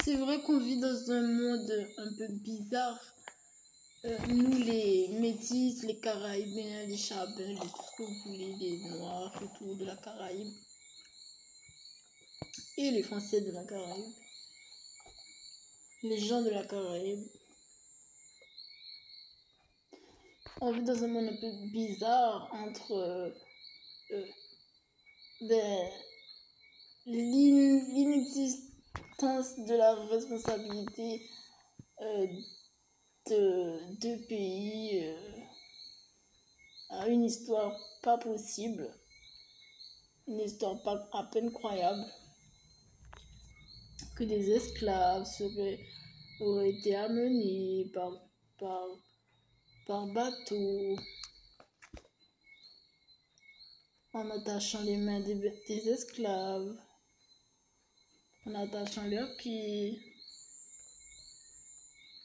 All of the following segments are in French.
C'est vrai qu'on vit dans un monde un peu bizarre. Nous, les Métis, les Caraïbes, les Chabins, tout ce que vous voulez, les Noirs autour de la Caraïbe et les Français de la Caraïbe, les gens de la Caraïbe, on vit dans un monde un peu bizarre entre l'inexistence de la responsabilité de deux pays à une histoire pas possible, une histoire pas à peine croyable, que des esclaves auraient été amenés par bateau en attachant les mains des esclaves, en attachant leurs pieds.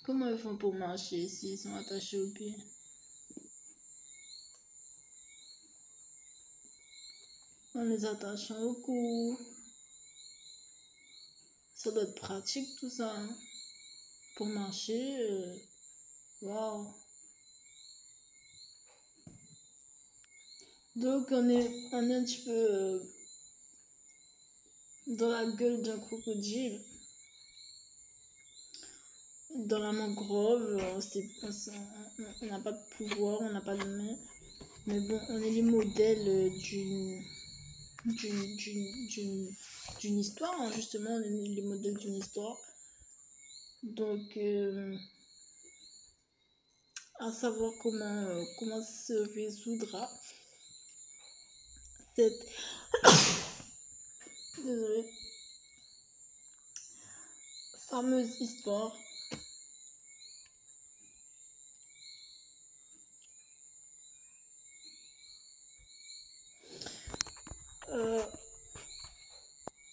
Comment ils font pour marcher s'ils sont attachés aux pieds? En les attachant au cou. Ça doit être pratique tout ça, hein? Pour marcher. Waouh! Donc on est un petit peu dans la gueule d'un crocodile, dans la mangrove. On n'a pas de pouvoir, on n'a pas de main, mais bon, on est les modèles d'une histoire, hein, justement, on est les modèles d'une histoire. Donc à savoir comment se résoudra cette désolée, fameuse histoire.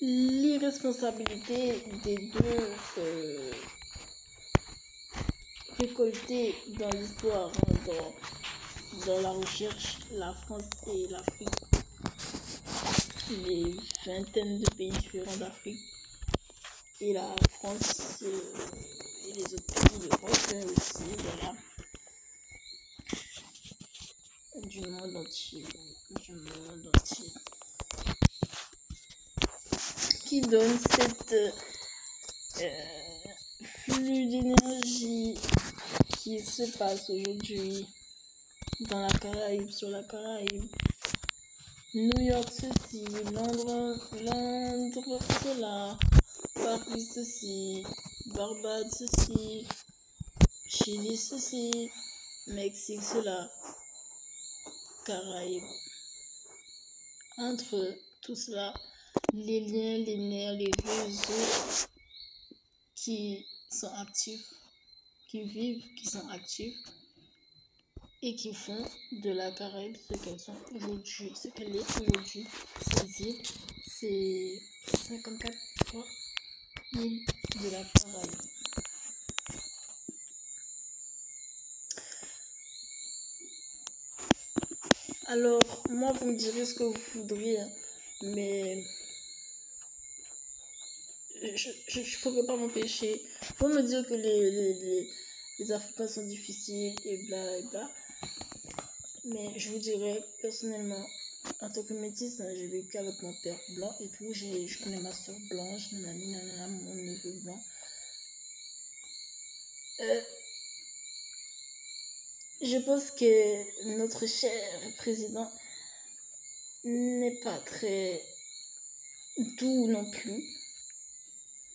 L'irresponsabilité des deux récoltés dans l'histoire, hein, dans la recherche, la France et l'Afrique, les vingtaines de pays différents d'Afrique, et la France et les autres pays européens aussi, voilà, du monde entier, qui donne cette flux d'énergie qui se passe aujourd'hui dans la Caraïbe, sur la Caraïbe. New York ceci, Londres cela, Paris ceci, Barbade ceci, Chili ceci, Mexique cela, Caraïbes. Entre tout cela, les liens, les nerfs, les réseaux qui sont actifs, qui vivent, qui sont actifs et qui font de la Caraïbe ce qu'elle est aujourd'hui. Ces îles, c'est 54 îles de la Caraïbe. Alors, moi, vous me direz ce que vous voudriez, mais je ne pourrais pas m'empêcher. Faut me dire que les Africains sont difficiles et bla et bla. Mais je vous dirais, personnellement, en tant que métisse, hein, j'ai vécu avec mon père blanc et tout. Je connais ma soeur blanche, mon neveu blanc. Je pense que notre cher président n'est pas très doux non plus.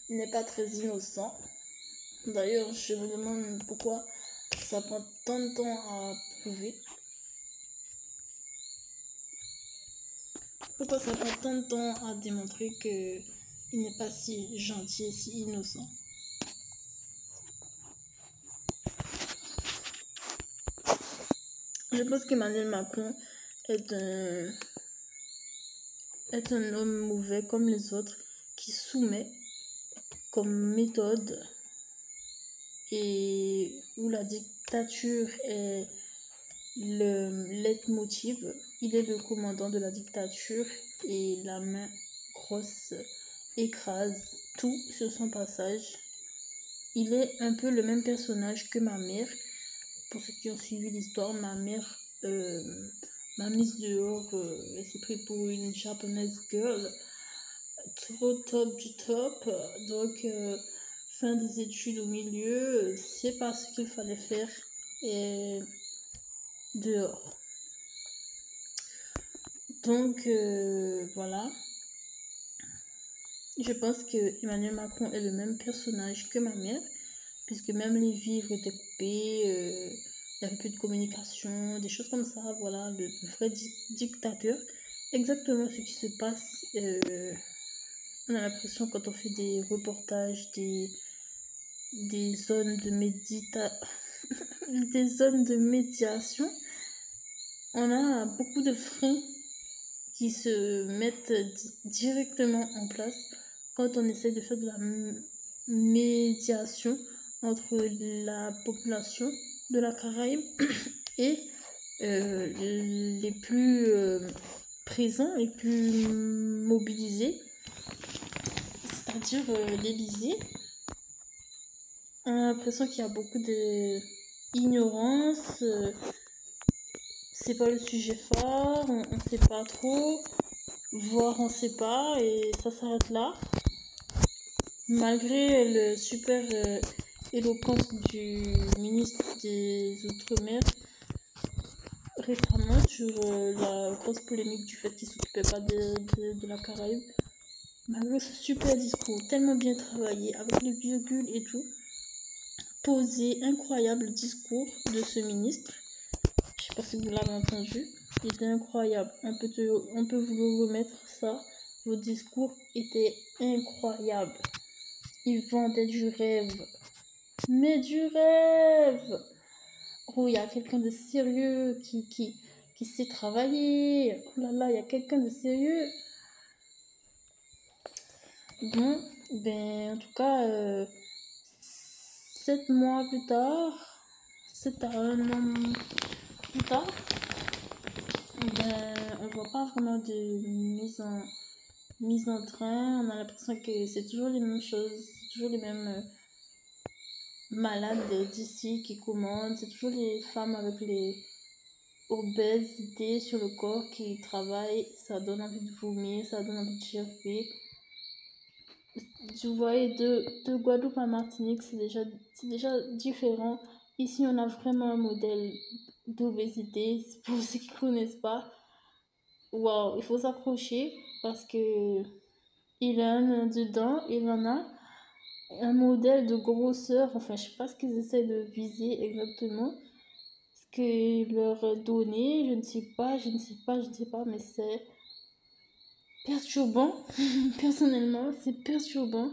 Il n'est pas très innocent. D'ailleurs, je me demande pourquoi ça prend tant de temps à prouver. Pourquoi ça prend tant de temps à démontrer qu'il n'est pas si gentil et si innocent? Je pense qu'Emmanuel Macron est un homme mauvais comme les autres qui soumet comme méthode et où la dictature est le leitmotiv. Il est le commandant de la dictature et la main grosse écrase tout sur son passage. Il est un peu le même personnage que ma mère. Pour ceux qui ont suivi l'histoire, ma mère m'a mise dehors. Elle s'est prise pour une japonaise girl. Trop top du top. Donc, fin des études au milieu, c'est pas ce qu'il fallait faire. Et dehors. Donc, voilà. Je pense que Emmanuel Macron est le même personnage que ma mère, puisque même les vivres étaient coupés, il n'y avait plus de communication, des choses comme ça, voilà, le vrai dictateur. Exactement ce qui se passe, on a l'impression quand on fait des reportages, des zones de des zones de médiation, on a beaucoup de freins qui se mettent directement en place quand on essaie de faire de la médiation entre la population de la Caraïbe et les plus présents, les plus mobilisés, c'est-à-dire l'Élysée. On a l'impression qu'il y a beaucoup d'ignorance, c'est pas le sujet phare, on sait pas trop, voire on sait pas, et ça s'arrête là. Malgré le super éloquence du ministre des Outre-mer récemment sur la grosse polémique du fait qu'il s'occupait pas de la Caraïbe, malgré ce super discours tellement bien travaillé avec les virgules et tout, posé, incroyable discours de ce ministre. Je sais pas si vous l'avez entendu, il était incroyable. On peut vous le remettre ça. Vos discours étaient incroyables. Il vendait du rêve. Mais du rêve! Oh, il y a quelqu'un de sérieux qui sait travailler. Oh là là, il y a quelqu'un de sérieux. Bon, ben, en tout cas, 7 mois plus tard, 7 à 1 an plus tard, ben, on voit pas vraiment de mise en train. On a l'impression que c'est toujours les mêmes choses, c'est toujours les mêmes malades d'ici qui commandent, c'est toujours les femmes avec les obésités sur le corps qui travaillent, ça donne envie de vomir, ça donne envie de gerber. Vous voyez, de Guadeloupe à Martinique, c'est déjà différent. Ici, on a vraiment un modèle d'obésité. Pour ceux qui ne connaissent pas, waouh, il faut s'accrocher parce que il a un dedans, il en a un modèle de grosseur. Enfin, je sais pas ce qu'ils essaient de viser exactement. Ce que leur donner, je ne sais pas, mais c'est perturbant. Personnellement, c'est perturbant.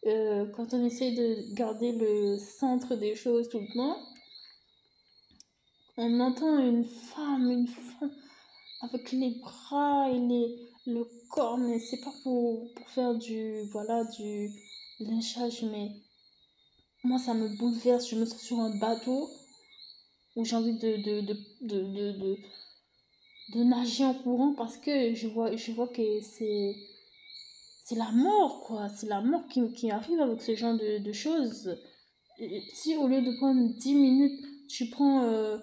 Quand on essaie de garder le centre des choses tout le temps, on entend une femme avec les bras et le corps, mais c'est pas pour faire du lynchage, mais moi ça me bouleverse. Je me sens sur un bateau où j'ai envie de nager en courant parce que je vois que c'est la mort, quoi. C'est la mort qui arrive avec ce genre de choses. Et si au lieu de prendre 10 minutes, tu prends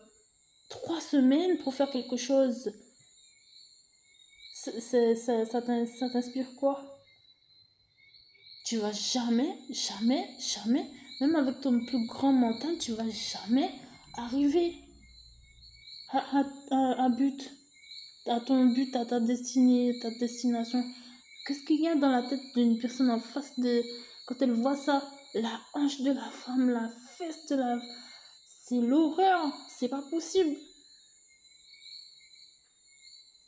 3 semaines pour faire quelque chose, ça t'inspire quoi? Tu vas jamais, même avec ton plus grand mental, tu vas jamais arriver à but, à ton but, à ta destinée, ta destination. Qu'est-ce qu'il y a dans la tête d'une personne en face de... Quand elle voit ça, la hanche de la femme, la fesse de la... C'est l'horreur, c'est pas possible.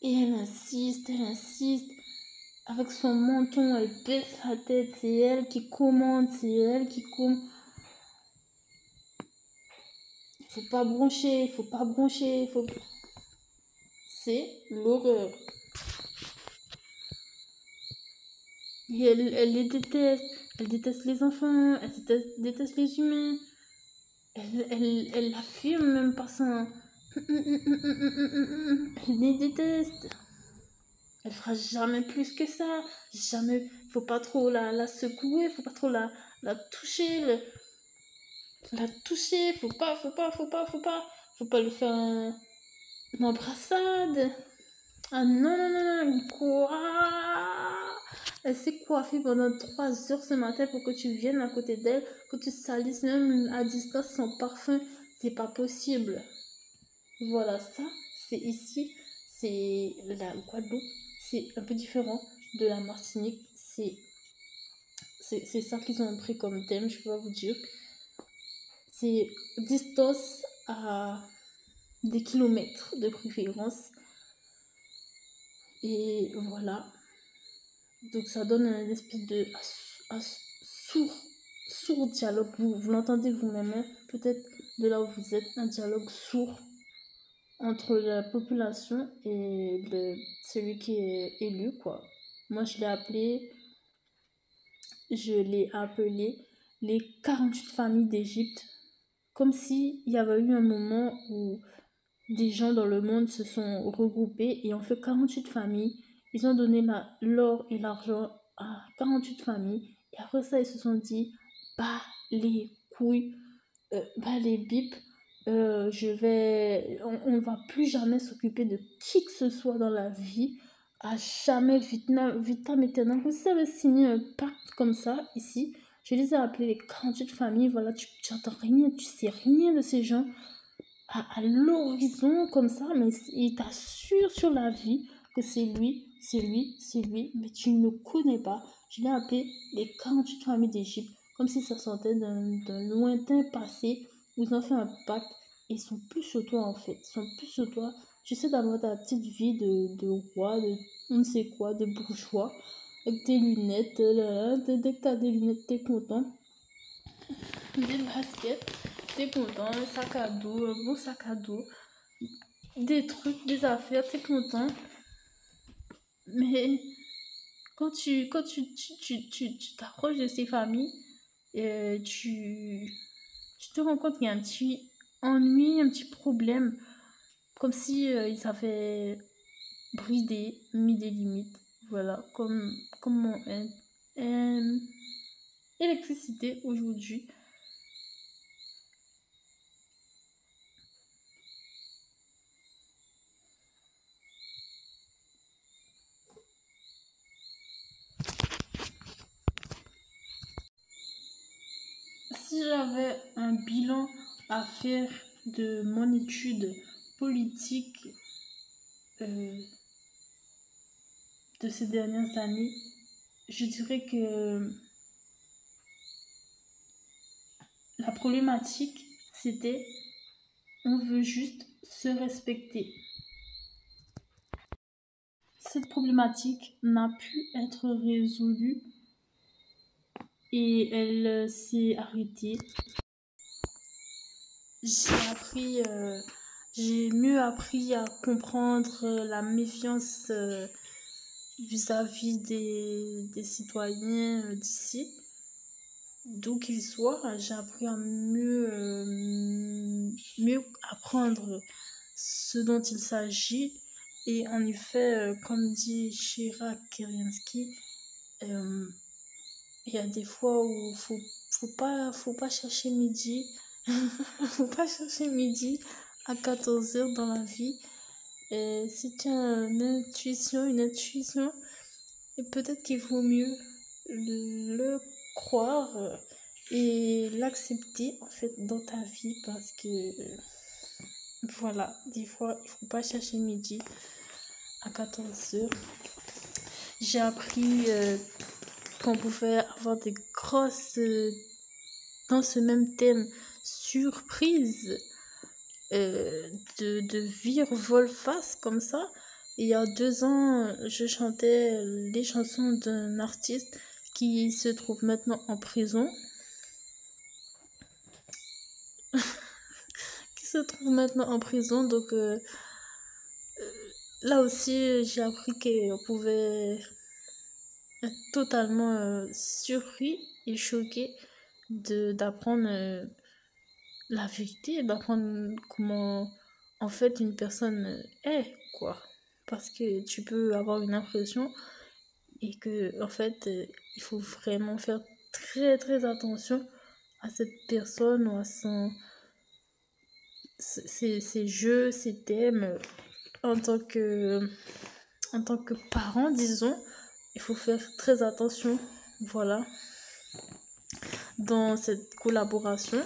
Et elle insiste. Avec son menton, elle baisse la tête, c'est elle qui commande, Faut pas broncher, C'est l'horreur. Et elle les déteste. Elle déteste les enfants, elle déteste les humains. Elle affirme même pas ça. Elle les déteste. Elle fera jamais plus que ça. Jamais. faut pas trop la secouer, faut pas trop la toucher, faut pas lui faire une embrassade. Ah non, non, non, non, quoi? Elle s'est coiffée pendant 3 heures ce matin pour que tu viennes à côté d'elle, que tu salisses même à distance son parfum. C'est pas possible. Voilà, ça, c'est ici, c'est la Guadeloupe. C'est un peu différent de la Martinique. C'est ça qu'ils ont pris comme thème, je peux pas vous dire. C'est distance à des kilomètres de préférence. Et voilà. Donc ça donne une espèce de sourd dialogue. Vous l'entendez vous-même, hein, peut-être de là où vous êtes, un dialogue sourd entre la population et celui qui est élu, quoi. Moi, je l'ai appelé les 48 familles d'Égypte, comme s'il y avait eu un moment où des gens dans le monde se sont regroupés et ont fait 48 familles. Ils ont donné l'or et l'argent à 48 familles. Et après ça, ils se sont dit, bah les couilles, bah les bips, on va plus jamais s'occuper de qui que ce soit dans la vie. À jamais, vitam aeternam. Vous savez signer un pacte comme ça, ici. Je les ai appelés les 48 familles. Voilà, tu n'entends rien, tu sais rien de ces gens à l'horizon comme ça, mais il t'assure sur la vie que c'est lui, c'est lui, c'est lui, mais tu ne le connais pas. Je l'ai appelé les 48 familles d'Égypte, comme si ça sortait d'un lointain passé où ils ont fait un pacte et ils sont plus sur toi en fait. Ils sont plus sur toi. Tu sais d'avoir ta petite vie de roi, de on ne sait quoi, de bourgeois, avec tes lunettes. Dès que tu as des lunettes, t'es content. Des baskets. T'es content, un sac à dos, un beau sac à dos, des trucs, des affaires, t'es content. Mais quand tu t'approches de ces familles, tu te rends compte qu'il y a un petit ennui, un petit problème, comme si ils avaient bridé, mis des limites. Voilà, comme électricité aujourd'hui. Si j'avais un bilan à faire de mon étude politique de ces dernières années, je dirais que la problématique, c'était on veut juste se respecter. Cette problématique n'a pu être résolue et elle s'est arrêtée. J'ai mieux appris à comprendre la méfiance vis-à-vis des citoyens d'ici. D'où qu'ils soient, j'ai appris à mieux apprendre ce dont il s'agit. Et en effet, comme dit Chirac Kerensky, il y a des fois où faut pas chercher midi. Faut pas chercher midi à 14h dans la vie. Et si tu as une intuition, et peut-être qu'il vaut mieux le croire et l'accepter en fait dans ta vie parce que voilà, des fois il faut pas chercher midi à 14h. J'ai appris qu'on pouvait avoir des grosses dans ce même thème surprises de virevolte-face comme ça. Il y a 2 ans, je chantais les chansons d'un artiste qui se trouve maintenant en prison. Donc là aussi, j'ai appris qu'on pouvait être totalement surpris et choqué d'apprendre la vérité, d'apprendre comment en fait une personne est, quoi. Parce que tu peux avoir une impression, et que en fait il faut vraiment faire très très attention à cette personne ou à ses jeux, ses thèmes en tant que parent, disons. Il faut faire très attention, voilà, dans cette collaboration.